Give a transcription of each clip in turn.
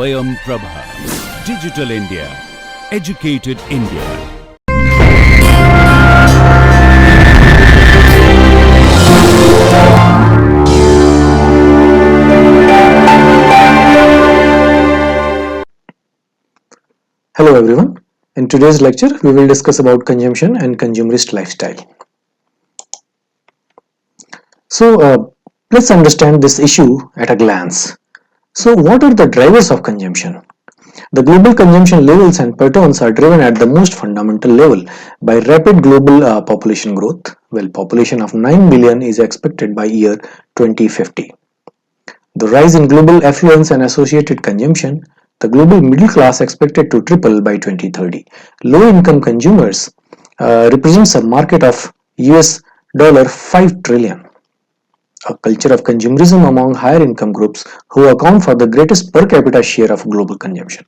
Swayam Prabha. Digital India. Educated India. Hello everyone. In today's lecture, we will discuss about consumption and consumerist lifestyle. So, let's understand this issue at a glance. So, what are the drivers of consumption? The global consumption levels and patterns are driven at the most fundamental level by rapid global population growth. Well, population of 9 billion is expected by year 2050. The rise in global affluence and associated consumption, the global middle class expected to triple by 2030. Low-income consumers represents a market of US dollar 5 trillion. A culture of consumerism among higher income groups who account for the greatest per capita share of global consumption.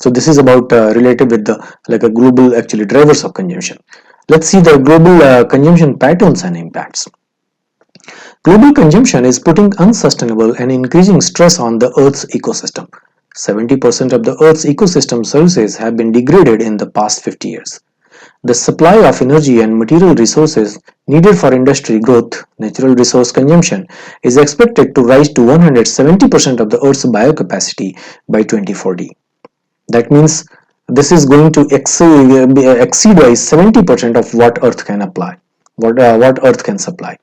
So this is about related with the a global actually drivers of consumption. Let's see the global consumption patterns and impacts. Global consumption is putting unsustainable and increasing stress on the Earth's ecosystem. 70% of the Earth's ecosystem services have been degraded in the past 50 years. The supply of energy and material resources needed for industry growth, natural resource consumption, is expected to rise to 170% of the Earth's biocapacity by 2040. That means this is going to exceed by 70% of what Earth can apply. What Earth can supply.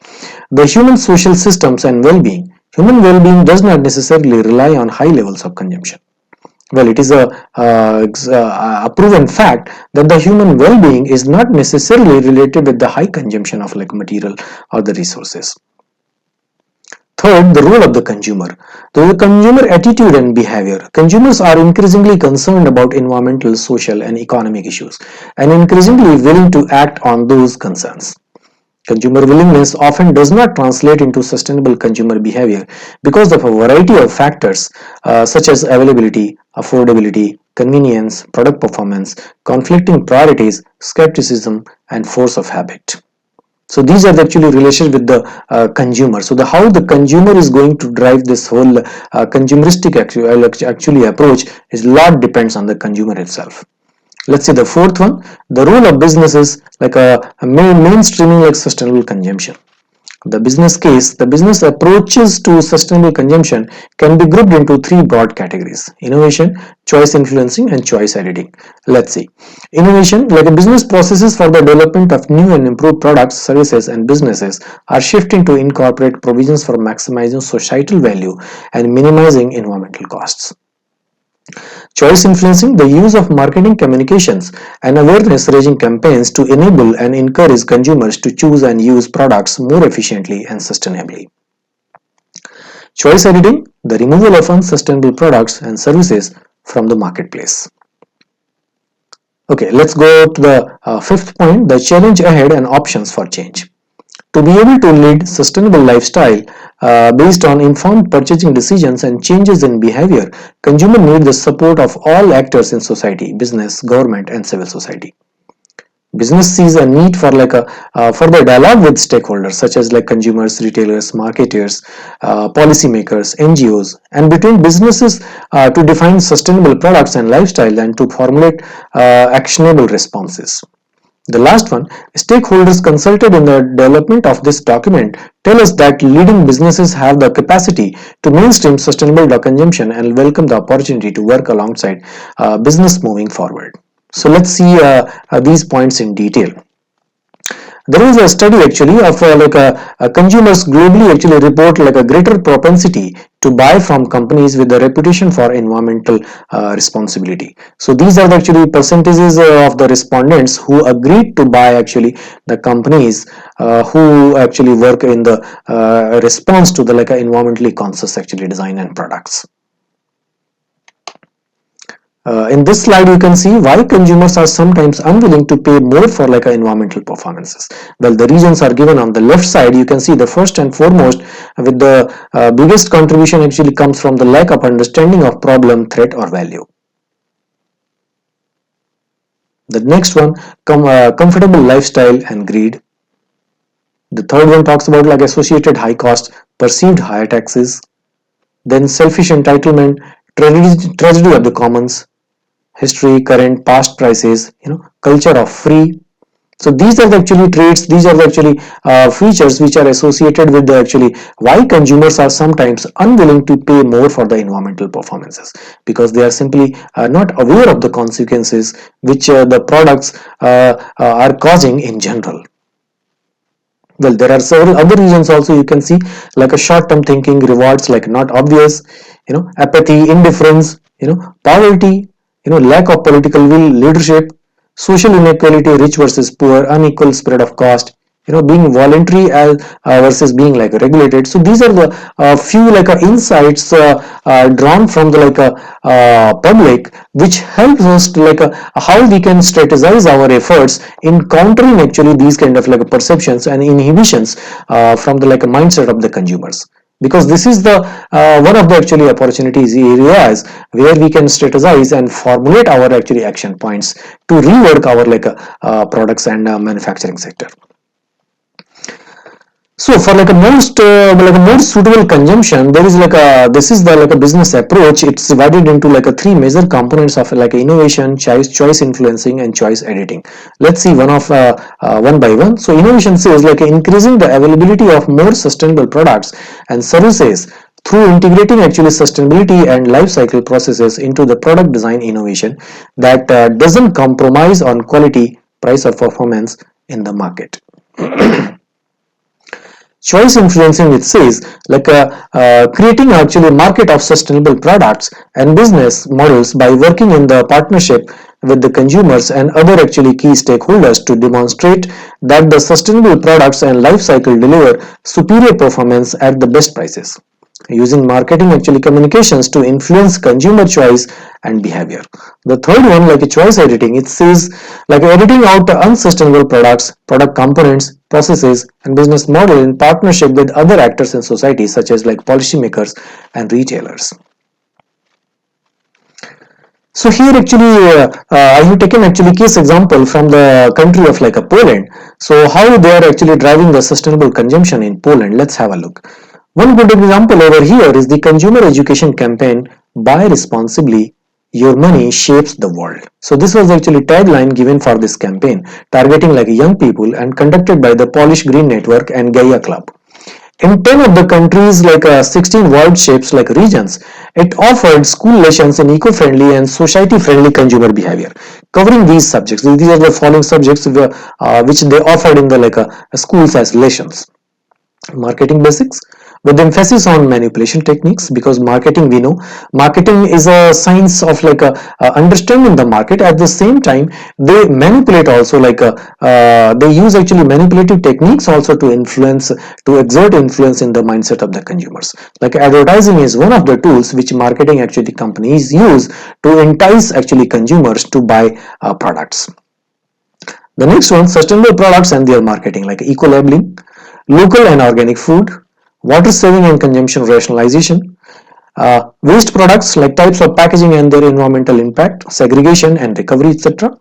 The human social systems and well-being. Human well-being does not necessarily rely on high levels of consumption. Well, it is a proven fact that the human well-being is not necessarily related with the high consumption of material or the resources. Third, the role of the consumer. The consumer attitude and behavior. Consumers are increasingly concerned about environmental, social, and economic issues, and increasingly willing to act on those concerns. Consumer willingness often does not translate into sustainable consumer behavior because of a variety of factors such as availability, affordability, convenience, product performance, conflicting priorities, skepticism, and force of habit. So these are actually relations with the consumer. So how the consumer is going to drive this whole consumeristic actually approach is lot depends on the consumer itself. Let's see the fourth one, the role of businesses mainstreaming sustainable consumption. The business case, the business approaches to sustainable consumption can be grouped into three broad categories: innovation, choice influencing, and choice editing. Let's see. Innovation, business processes for the development of new and improved products, services, and businesses are shifting to incorporate provisions for maximizing societal value and minimizing environmental costs. Choice influencing, the use of marketing communications and awareness raising campaigns to enable and encourage consumers to choose and use products more efficiently and sustainably. Choice editing, the removal of unsustainable products and services from the marketplace. Okay, let's go to the fifth point, the challenge ahead and options for change. To be able to lead sustainable lifestyle based on informed purchasing decisions and changes in behavior, consumers need the support of all actors in society, business, government, and civil society. Business sees a need for further dialogue with stakeholders such as consumers, retailers, marketers, policymakers, NGOs, and between businesses to define sustainable products and lifestyle and to formulate actionable responses. The last one, stakeholders consulted in the development of this document tell us that leading businesses have the capacity to mainstream sustainable consumption and welcome the opportunity to work alongside business moving forward. So let's see these points in detail. There is a study actually of consumers globally actually report a greater propensity to buy from companies with a reputation for environmental responsibility. So these are actually percentages of the respondents who agreed to buy actually the companies who actually work in the response to the environmentally conscious actually design and products. In this slide, you can see why consumers are sometimes unwilling to pay more for environmental performances. Well, the reasons are given on the left side. You can see the first and foremost with the biggest contribution actually comes from the lack of understanding of problem, threat, or value. The next one, comfortable lifestyle and greed. The third one talks about associated high cost, perceived higher taxes. Then selfish entitlement, tragedy of the commons, history, current, past prices, culture of free. So these are the actually traits, these are the actually features which are associated with the actually why consumers are sometimes unwilling to pay more for the environmental performances, because they are simply not aware of the consequences which the products are causing in general. Well, there are several other reasons also you can see, like a short-term thinking, rewards like not obvious, apathy, indifference, poverty, lack of political will, leadership, social inequality, rich versus poor, unequal spread of cost, being voluntary as versus being like regulated. So these are the few like insights drawn from the like public, which helps us to like how we can strategize our efforts in countering actually these kind of like perceptions and inhibitions from the like mindset of the consumers, because this is the one of the actually opportunities areas where we can strategize and formulate our actually action points to rework our like products and manufacturing sector. So for like a more suitable consumption, there is like a this is the like a business approach. It's divided into like a three major components of like innovation, choice influencing, and choice editing. Let's see one by one. So innovation says like increasing the availability of more sustainable products and services through integrating actually sustainability and life cycle processes into the product design innovation that doesn't compromise on quality, price, or performance in the market. Choice influencing, it says like creating actually market of sustainable products and business models by working in the partnership with the consumers and other actually key stakeholders to demonstrate that the sustainable products and life cycle deliver superior performance at the best prices, using marketing actually communications to influence consumer choice and behavior. The third one, like a choice editing, it says like editing out unsustainable products, product components, processes, and business model in partnership with other actors in society, such as like policymakers and retailers. So here actually I have taken actually case example from the country of like a Poland. So how they are actually driving the sustainable consumption in Poland. Let's have a look. One good example over here is the consumer education campaign, Buy Responsibly, Your Money Shapes the World. So this was actually tagline given for this campaign, targeting like young people and conducted by the Polish Green Network and Gaia Club. In 10 of the countries, like 16 world shapes like regions, it offered school lessons in eco-friendly and society-friendly consumer behavior, covering these subjects. These are the following subjects which they offered in the like schools as lessons. Marketing basics, with emphasis on manipulation techniques, because marketing, we know marketing is a science of like understanding the market. At the same time, they manipulate also, like they use actually manipulative techniques also to influence, to exert influence in the mindset of the consumers. Like advertising is one of the tools which marketing actually companies use to entice actually consumers to buy products. The next one, sustainable products and their marketing, like eco-labeling, local and organic food, water saving and consumption rationalization, waste products like types of packaging and their environmental impact, segregation and recovery, etc.,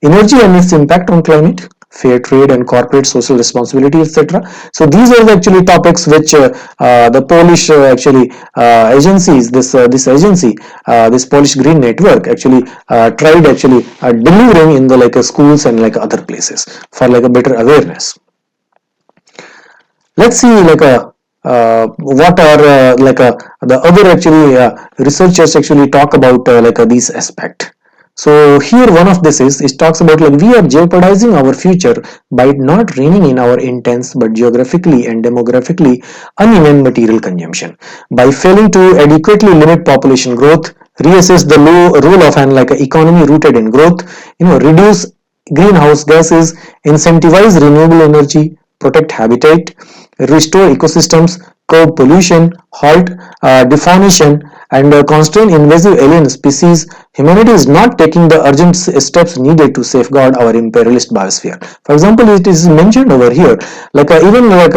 energy and its impact on climate, fair trade and corporate social responsibility, etc. So these are the actually topics which the Polish actually agencies, this agency, this Polish Green Network actually tried actually delivering in the like schools and like other places for like a better awareness. Let's see like what are the other actually researchers actually talk about these aspects. So here one of this is, it talks about like we are jeopardizing our future by not reining in our intense but geographically and demographically uneven material consumption, by failing to adequately limit population growth, reassess the role of an like economy rooted in growth, reduce greenhouse gases, incentivize renewable energy, protect habitat, restore ecosystems, curb pollution, halt deforestation, and constrain invasive alien species. Humanity is not taking the urgent steps needed to safeguard our imperialist biosphere. For example, it is mentioned over here, like even like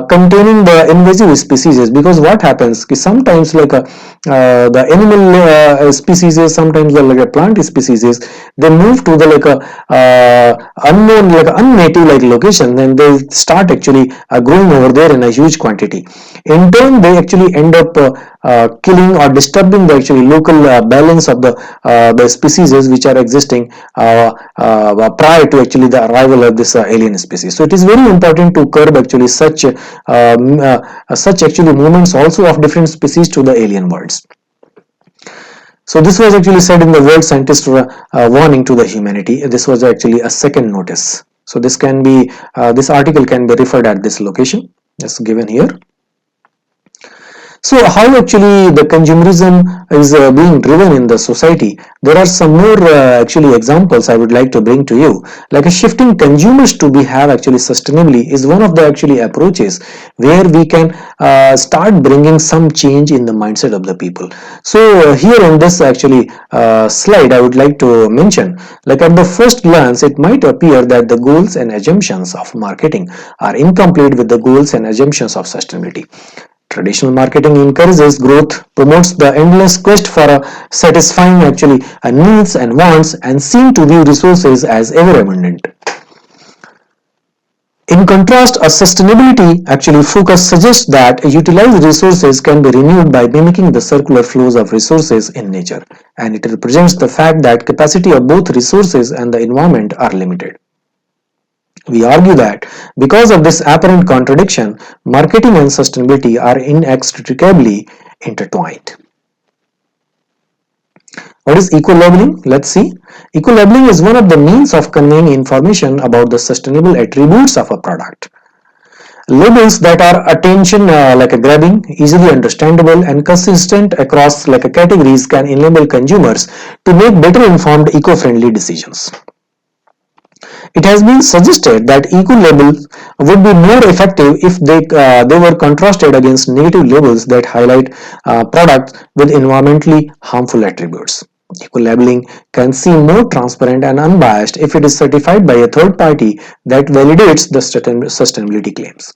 containing the invasive species, because what happens is sometimes like the animal species, sometimes the like plant species, they move to the like unknown, like unnative like location, then they start actually growing over there in a huge quantity. In turn, they actually end up killing or disturbing the actually local balance of the species which are existing prior to actually the arrival of this alien species. So it is very important to curb actually such actually movements also of different species to the alien worlds. So this was actually said in the World Scientist Warning to the Humanity. This was actually a second notice. So this can be this article can be referred at this location, as given here. So how actually the consumerism is being driven in the society? There are some more actually examples I would like to bring to you. Like a shifting consumers to behave actually sustainably is one of the actually approaches where we can start bringing some change in the mindset of the people. So here in this actually slide I would like to mention, like at the first glance it might appear that the goals and assumptions of marketing are incomplete with the goals and assumptions of sustainability. Traditional marketing encourages growth, promotes the endless quest for satisfying actually needs and wants, and seem to view resources as ever abundant. In contrast, a sustainability actually focus suggests that utilized resources can be renewed by mimicking the circular flows of resources in nature, and it represents the fact that capacity of both resources and the environment are limited. We argue that because of this apparent contradiction, marketing and sustainability are inextricably intertwined. What is eco-labeling? Let's see. Eco-labeling is one of the means of conveying information about the sustainable attributes of a product. Labels that are attention like a grabbing, easily understandable and consistent across like a categories can enable consumers to make better informed eco-friendly decisions. It has been suggested that eco-labels would be more effective if they were contrasted against negative labels that highlight products with environmentally harmful attributes. Eco-labeling can seem more transparent and unbiased if it is certified by a third party that validates the sustainability claims.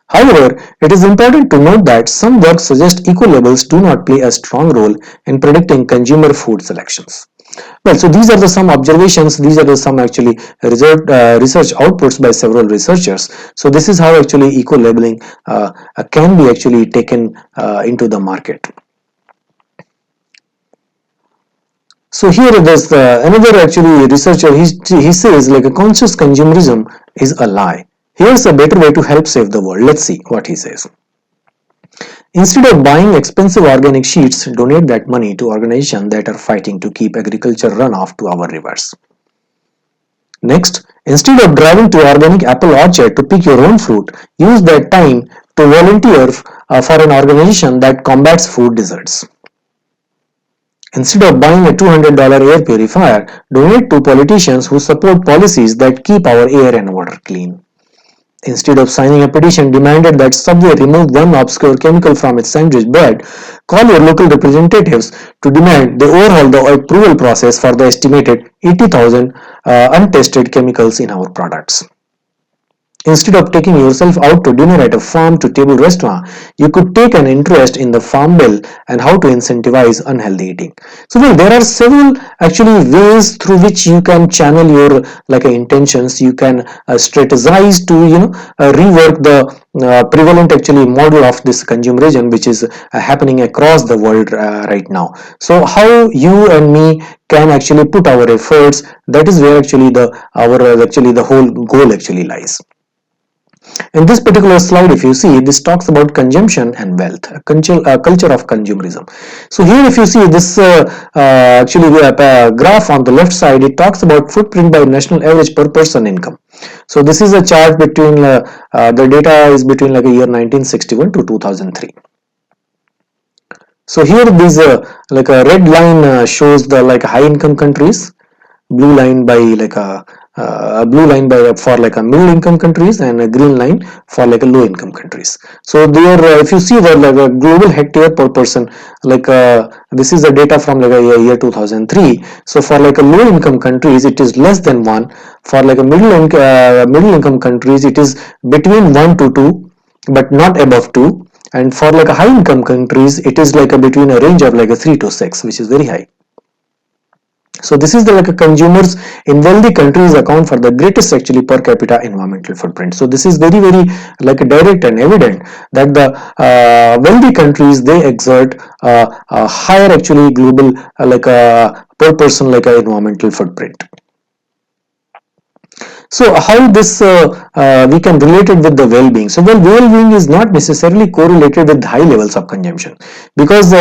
However, it is important to note that some work suggests eco-labels do not play a strong role in predicting consumer food selections. Well, so these are the some observations, these are the some actually research outputs by several researchers. So this is how actually eco-labeling can be actually taken into the market. So here there's another actually researcher, he says like a conscious consumerism is a lie. Here's a better way to help save the world. Let's see what he says. Instead of buying expensive organic sheets, donate that money to organizations that are fighting to keep agriculture runoff to our rivers. Next, instead of driving to organic apple orchard to pick your own fruit, use that time to volunteer for an organization that combats food deserts. Instead of buying a $200 air purifier, donate to politicians who support policies that keep our air and water clean. Instead of signing a petition demanded that Subway remove one obscure chemical from its sandwich bread, call your local representatives to demand they overhaul the approval process for the estimated 80,000 untested chemicals in our products. Instead of taking yourself out to dinner at a farm-to-table restaurant, you could take an interest in the farm bill and how to incentivize unhealthy eating. So well, there are several actually ways through which you can channel your intentions. You can strategize to rework the prevalent actually model of this consumerism which is happening across the world right now. So how you and me can actually put our efforts, that is where actually the whole goal actually lies. In this particular slide, if you see, this talks about consumption and wealth, a culture of consumerism. So here if you see this graph on the left side, it talks about footprint by national average per person income. So this is a chart between the data is between like a year 1961 to 2003. So here this like a red line shows the high income countries, blue line by blue line by for a middle income countries, and a green line for a low income countries. So there if you see the global hectare per person, this is the data from year 2003. So for a low income countries it is less than 1, for a middle income countries it is between 1 to 2 but not above 2, and for a high income countries it is between a range of 3 to 6, which is very high. So this is the like a consumers in wealthy countries account for the greatest actually per capita environmental footprint. So this is very like a direct and evident that the wealthy countries, they exert a higher actually global like a per person like a environmental footprint. So how this we can relate it with the well-being? So well-being is not necessarily correlated with high levels of consumption, because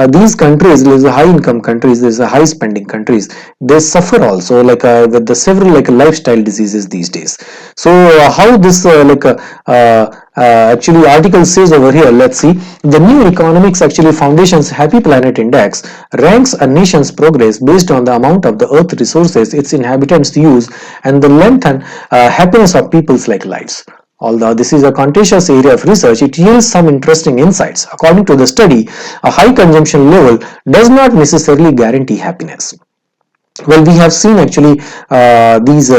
these countries, these high-income countries, these high spending countries, they suffer also like with the several like lifestyle diseases these days. So how this actually article says over here, let's see, the new economics actually foundation's happy planet index ranks a nation's progress based on the amount of the earth resources its inhabitants use and the length and happiness of people's like lives. Although this is a contentious area of research, it yields some interesting insights. According to the study, a high consumption level does not necessarily guarantee happiness. Well, we have seen actually these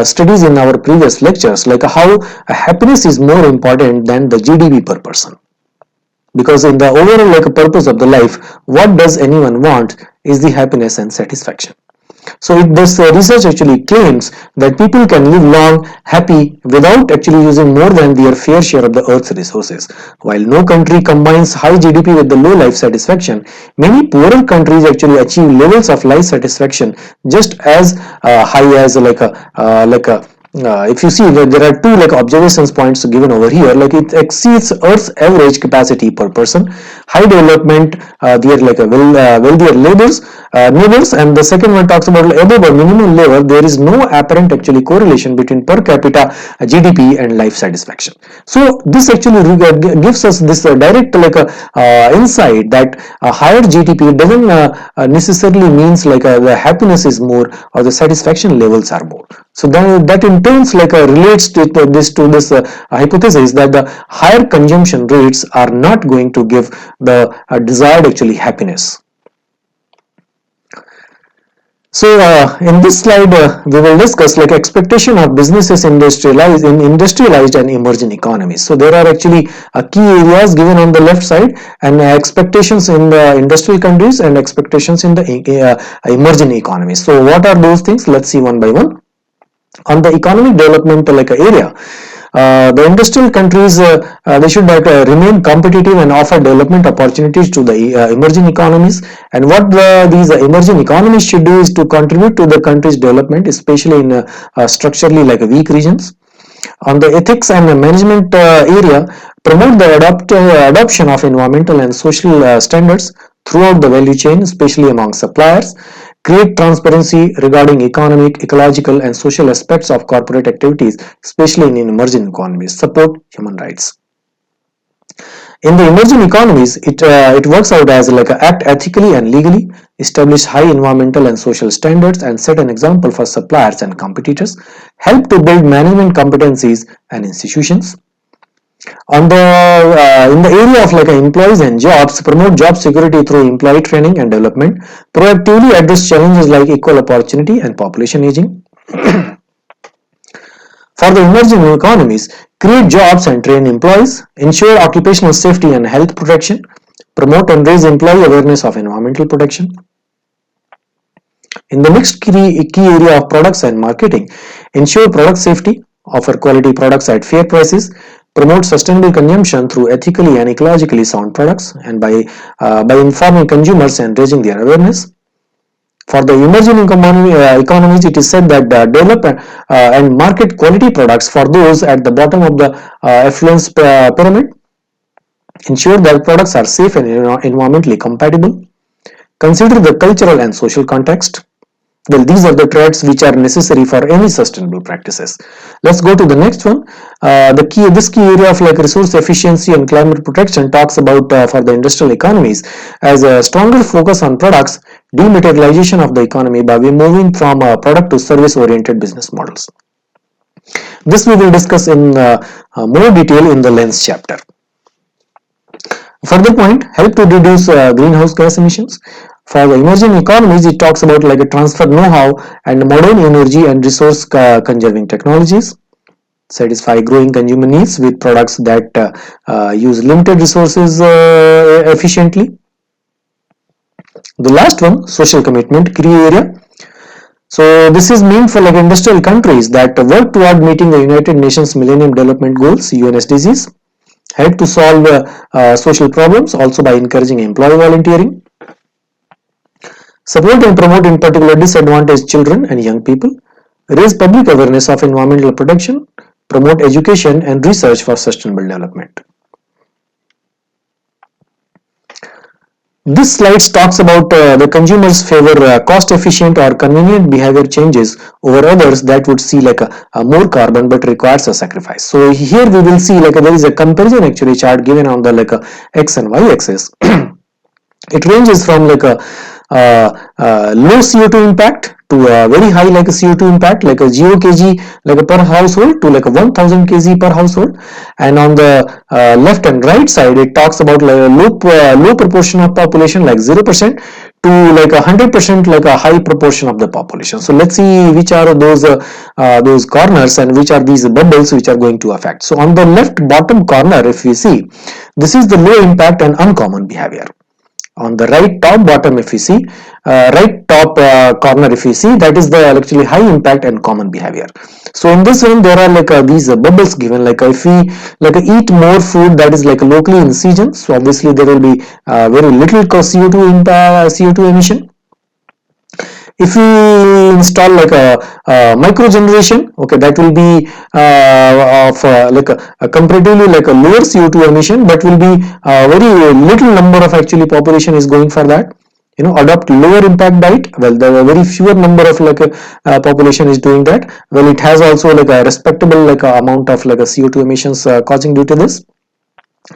studies in our previous lectures, like how happiness is more important than the GDP per person. Because in the overall like purpose of the life, what does anyone want is the happiness and satisfaction. So this research actually claims that people can live long, happy without actually using more than their fair share of the earth's resources. While no country combines high GDP with the low life satisfaction, many poorer countries actually achieve levels of life satisfaction just as high as if you see that there are two like observations points given over here, like it exceeds Earth's average capacity per person. High development, they are like a wealthier neighbors, and the second one talks about above a minimum level. There is no apparent actually correlation between per capita GDP and life satisfaction. So this actually gives us this direct like insight that a higher GDP doesn't necessarily means like the happiness is more or the satisfaction levels are more. So that in turns like relates to this hypothesis that the higher consumption rates are not going to give the desired actually happiness. So in this slide we will discuss like expectation of businesses industrialized and emerging economies. So there are actually key areas given on the left side, and expectations in the industrial countries and expectations in the emerging economies. So what are those things? Let's see one by one. On the economic development like area, the industrial countries they should remain competitive and offer development opportunities to the emerging economies. And what these emerging economies should do is to contribute to the country's development, especially in structurally like weak regions. On the ethics and management area, promote the adoption of environmental and social standards throughout the value chain, especially among suppliers. Create transparency regarding economic, ecological, and social aspects of corporate activities, especially in emerging economies. Support human rights. In the emerging economies, it works out as like act ethically and legally, establish high environmental and social standards, and set an example for suppliers and competitors. Help to build management competencies and institutions. On the in the area of like employees and jobs, promote job security through employee training and development. Proactively address challenges like equal opportunity and population aging. For the emerging economies, create jobs and train employees, ensure occupational safety and health protection, promote and raise employee awareness of environmental protection. In the next key area of products and marketing, ensure product safety, offer quality products at fair prices, promote sustainable consumption through ethically and ecologically sound products, and by informing consumers and raising their awareness. For the emerging economies, it is said that develop and market quality products for those at the bottom of the affluence pyramid. Ensure that products are safe and environmentally compatible. Consider the cultural and social context. Well, these are the traits which are necessary for any sustainable practices. Let's go to the next one. This key area of like resource efficiency and climate protection talks about for the industrial economies as a stronger focus on products, dematerialization of the economy by moving from product to service oriented business models. This we will discuss in more detail in the lens chapter. Further point, help to reduce greenhouse gas emissions. For the emerging economies, it talks about like a transfer know-how and modern energy and resource conserving technologies. Satisfy growing consumer needs with products that use limited resources efficiently. The last one, social commitment, key area. So this is meant for like industrial countries that work toward meeting the United Nations Millennium Development Goals (UNSDGs), help to solve social problems also by encouraging employee volunteering, support and promote in particular disadvantaged children and young people, raise public awareness of environmental protection, promote education and research for sustainable development. This slide talks about the consumers favor cost efficient or convenient behavior changes over others that would see like a more carbon but requires a sacrifice. So here we will see like there is a comparison actually chart given on the like a x and y axis. It ranges from like a low CO2 impact to a very high like a CO2 impact like a 0 kg like a per household to like a 1000 kg per household, and on the left and right side it talks about like a low proportion of population like 0% to like 100% like a high proportion of the population. So let's see which are those corners and which are these bubbles which are going to affect. So on the left bottom corner if we see, this is the low impact and uncommon behavior. On the right top bottom if we see, right top corner if we see, that is the actually high impact and common behavior. So in this one there are like these bubbles given, like if we like eat more food that is like locally in season, so obviously there will be very little CO2 emission. If we install like a micro generation, okay, that will be of like a comparatively like a lower CO2 emission, but will be very little number of actually population is going for that. You know, adopt lower impact diet, well the very fewer number of like population is doing that. Well, it has also like a respectable like amount of like a CO2 emissions causing due to this.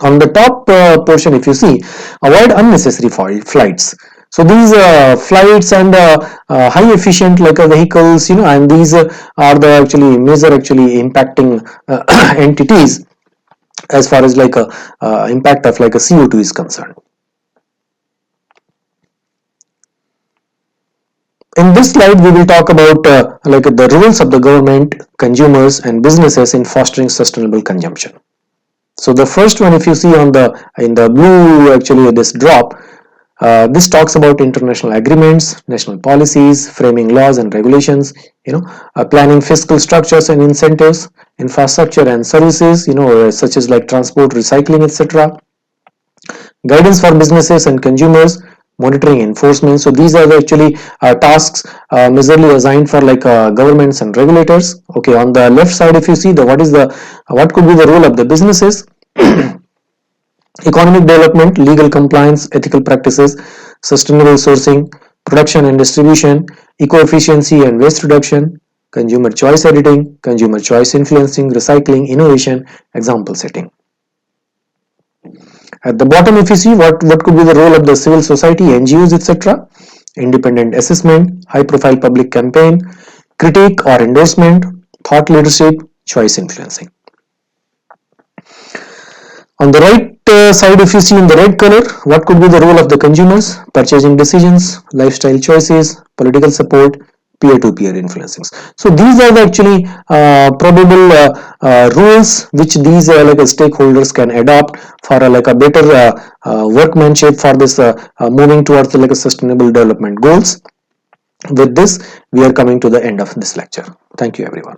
On the top portion if you see, avoid unnecessary flights. So these flights and high efficient like vehicles, you know, and these are the actually major actually impacting entities as far as like a impact of like a CO2 is concerned. In this slide, we will talk about like the roles of the government, consumers, and businesses in fostering sustainable consumption. So the first one, if you see on the in the blue, actually this drop, this talks about international agreements, national policies, framing laws and regulations, you know, planning fiscal structures and incentives, infrastructure and services, you know, such as like transport, recycling, etc. Guidance for businesses and consumers, monitoring, enforcement. So these are the actually tasks majorly assigned for like governments and regulators. Okay, on the left side, if you see the what could be the role of the businesses. Economic development, legal compliance, ethical practices, sustainable sourcing, production and distribution, eco-efficiency and waste reduction, consumer choice editing, consumer choice influencing, recycling, innovation, example setting. At the bottom, if you see what could be the role of the civil society, NGOs, etc., independent assessment, high-profile public campaign, critique or endorsement, thought leadership, choice influencing. On the right side, if you see in the red color, what could be the role of the consumers, purchasing decisions, lifestyle choices, political support, peer-to-peer influencing. So these are the actually probable rules which these like stakeholders can adopt for like a better workmanship for this moving towards like a sustainable development goals. With this, we are coming to the end of this lecture. Thank you, everyone.